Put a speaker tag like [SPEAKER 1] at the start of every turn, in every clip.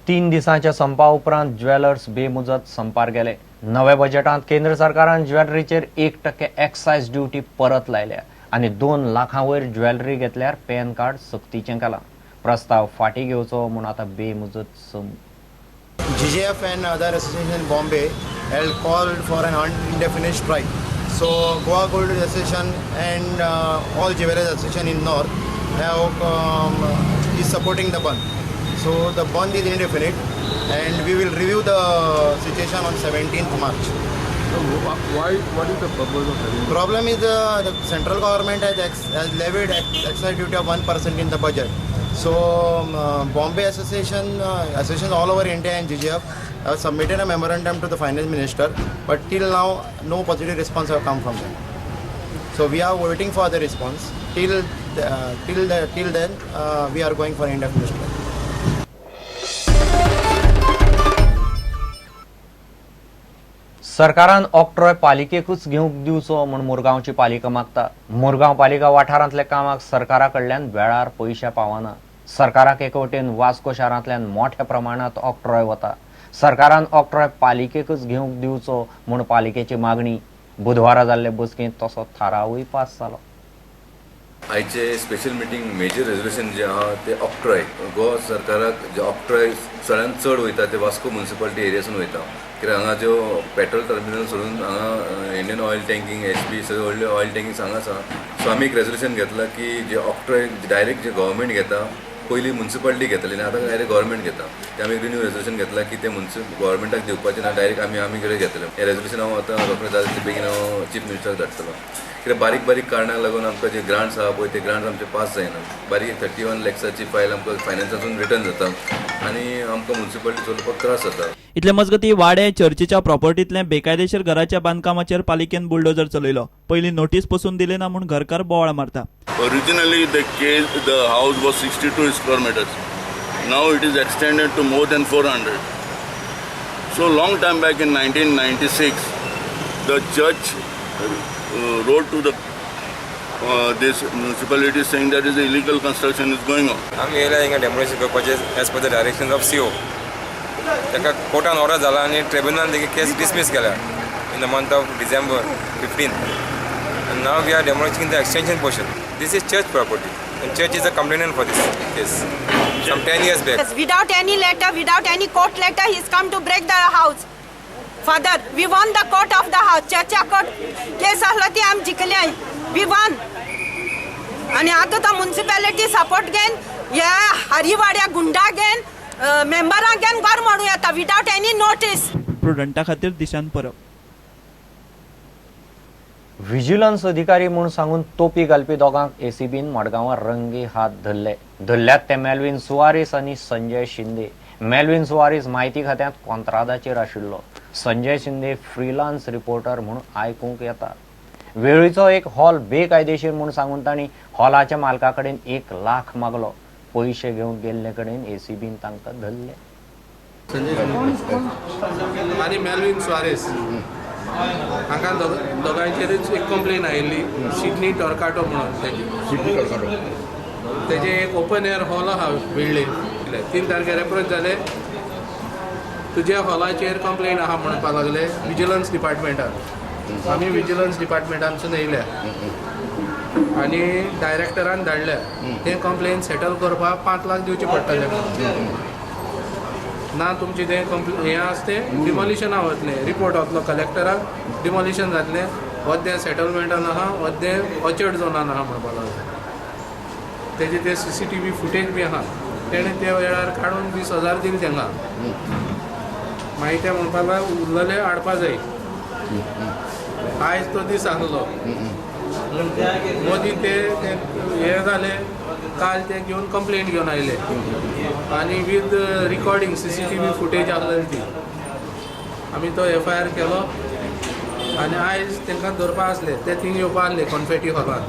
[SPEAKER 1] तीन दिसांच्या संपा उपरांत ज्वेलर्स बेमुजत संपार गेले. नव्या बजेटांत केंद्र सरकारान ज्वेलरीचेर 1% एक्सायज ड्युटी परत लायल्या आनी 2 लाखां वयर ज्वेलरी घेतल्यार पॅन कार्ड सक्तीचें केलां. प्रस्ताव फाटीं घेवचो म्हूण आतां बेमुजत
[SPEAKER 2] GGF and other associations in Bombay had called for an indefinite strike. So Goa Gold Association and all jewelers association in North is supporting the band. So the band is indefinite, and we will review the situation on 17th March.
[SPEAKER 3] So what is the purpose of having?
[SPEAKER 2] Problem is the central government has levied excise duty of 1% in the budget. So Bombay associations all over India and GGF have submitted a memorandum to the finance minister, but till now no positive response have come from them. So we are waiting for the response. Till then we are going for indefinite strike.
[SPEAKER 1] सरकारान octroi पालिकेकूच घेवंक दिवचो म्हूण मुरगांवची पालिका मागता. मुरगांव पालिका वाठारांतल्या कामाक सरकारा कडल्यान वेळार पयशे पावना. सरकाराक एके वटेन वास्को शारांतल्यान मोठ्या प्रमाणात ऑक्ट्रॉय वता. सरकारान ऑक्ट्रॉय पालिकेकूच घेवंक दिवचो म्हूण पालिकेची मागणी. बुधवारा जाल्ले बसकेंत तसो थारावूय पास जालो.
[SPEAKER 4] आयचे स्पेशल मिटींग मेजर रेजोल्युशन जे आहा ते ऑक्ट्रॉय गोवा सरकाराक जे ऑक्ट्रॉय सगळ्यांत चड वयता ते वास्को म्युनिसिपालिटी एरियासून वयता. कित्याक हांगा ज्यो पेट्रोल टर्मिनल सोडून हांगा इंडियन ऑयल टँकींग HP सगळे व्हडले ऑयल टँकींग हांगा आसा. सो आमी एक रेजोल्युशन घेतला की जे ऑक्ट्रॉय डायरेक्ट जे गव्हर्मेंट घेता पयलीं म्युनिसिपालिटी घेताली आनी आतां डायरेक्ट गव्हर्मेंट घेता. ते आमी एक रिन्यू रेजोल्युशन घेतला की ते गव्हर्मेंटाक दिवपाचें ना, डायरेक्ट आमी कडेन घेतले. हे रेजोल्युशन हांव आतां रोखडें जाता बेगीन हांव चीफ मिनिस्टराक धाडटलो. कित्याक बारीक बारीक कारणाक लागून आमकां जे ग्रांट्स आहा पळय ते ग्रांट्स आमचे पास जायना. बारीक 31 लॅक्साची फायल आमकां फायनान्सासून रिटर्न जाता आनी आमकां म्युनिसिपालिटी चलोवपाक त्रास जाता.
[SPEAKER 5] इतले मजगती वाडे चर्चीच्या प्रॉपर्टींतले बेकायदेशीर घराच्या बांदकामाचेर पालिकेन बुलडोजर चलयलो. पयलीं नोटीस पसून दिली ना म्हूण घरकार बोवाळ मारता.
[SPEAKER 3] Originally the house was 62 square meters. Now it is extended to more than 400. So long time back in 1996, the judge wrote to the this municipality saying that is illegal construction is going on.
[SPEAKER 6] आमी येयला हिंगा demolition करपाचे as per the direction of CO. ताका कोर्टान order जाला आनी ट्रिब्युनलान तेगे केस dismiss केल्या in the month of December 15. And now we are demolishing the extension portion. This is church property and church is a complainant for this case from 10 years back.
[SPEAKER 7] Without any letter, without any court letter, he's come to break the house. Father, we won the court of the house. Church court case ahla ती आम जिखले. We won. आणि आता तो म्युनिसिपॅलिटी support घेन या हरिवाड्या गुंडा घेन मेंबरांक घेन घर मोडू येता विदाउट एनी नोटीस.
[SPEAKER 5] प्रुडंटा खातीर दिशान परब.
[SPEAKER 1] व्हिजिलन्स अधिकारी म्हूण सांगून तोपी घालपी दोगांक ACBन मडगांवां रंगी हात धरल्यात ते मेल्विन सुवारीस आनी संजय शिंदे. मेल्विन सुवारीस म्हायती खात्यांत कोंत्रादाचेर आशिल्लो. संजय शिंदे फ्रीलान्स रिपोर्टर म्हूण आयकूंक येता. वेळीचो एक हॉल बेकायदेशीर म्हूण सांगून तांणी हॉलाच्या मालका कडेन 1 लाख मागलो. पयशे घेवन गेल्ले कडेन ACBन तांकां धरले.
[SPEAKER 8] आनी मेल्विन सुवारीस हांगा दोगांचेरूच एक कंप्लेन आयिल्ली सिडनी टॉर्काटो म्हणून तेजे एक ओपन एअर हॉल आहा बिल्डींग 3 तारखेर एप्रोच जाले. तुज्या हॉलाचेर कंप्लेन आहा म्हणपाक लागले विजिलन्स डिपार्टमेंटान. आमी विजिलन्स डिपार्टमेंटानसून येयल्या आनी डायरेक्टरान धाडल्या. तें कंप्लेन सेटल करपाक 5 लाख दिवचे पडटले. ना तुमचे तें हें आसा तें डिमोलिशना वतलें. रिपोर्ट वतलो कलेक्टराक डिमोलिशन जातलें. वद्दें सेटलमेंटान आहा वद्दें ऑर्चर्ड झोनान आहा म्हणपाक लागलें. तेजे ते CCTV फुटेज बी आहा. तेणें ते वेळार काडून 20,000 दिले तांकां. मागीर ते म्हणपाक लागले उरलेले हाडपा जाय. आयज तो दीस आसलो. मोदी ते हे जाले काल ते घेवन कंप्लेंट घेवन आयले आनी वीथ रिकॉर्डिंग CCTV फुटेज आसलेली ती. आमी तो FIR केलो आनी आयज तांकां धरपा आसले ते थिंग येवपा आसले कॉन्फेटी हॉलान.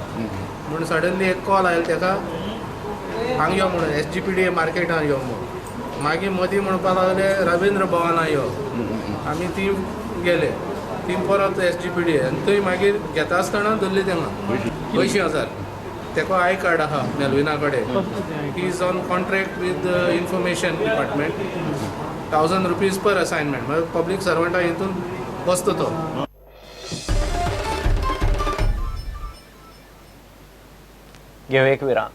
[SPEAKER 8] म्हूण सडनली एक कॉल आयलो ताका हांगा यो म्हणून SGPDA मार्केटान यो म्हणून. मागीर मदीं म्हणपाक लागले रविंद्र भवना यो. आमी ती गेले. ती परत SGPDA आनी थंय मागीर घेता आसतना धरली तांकां 80,000. तेको आय कार्ड आहा मेलविना कडेन he is on contract with information department 1000 rupees per assignment म्हणजे पब्लीक सर्वंटा हितून बसतो तो.
[SPEAKER 1] घेऊ एक विराम.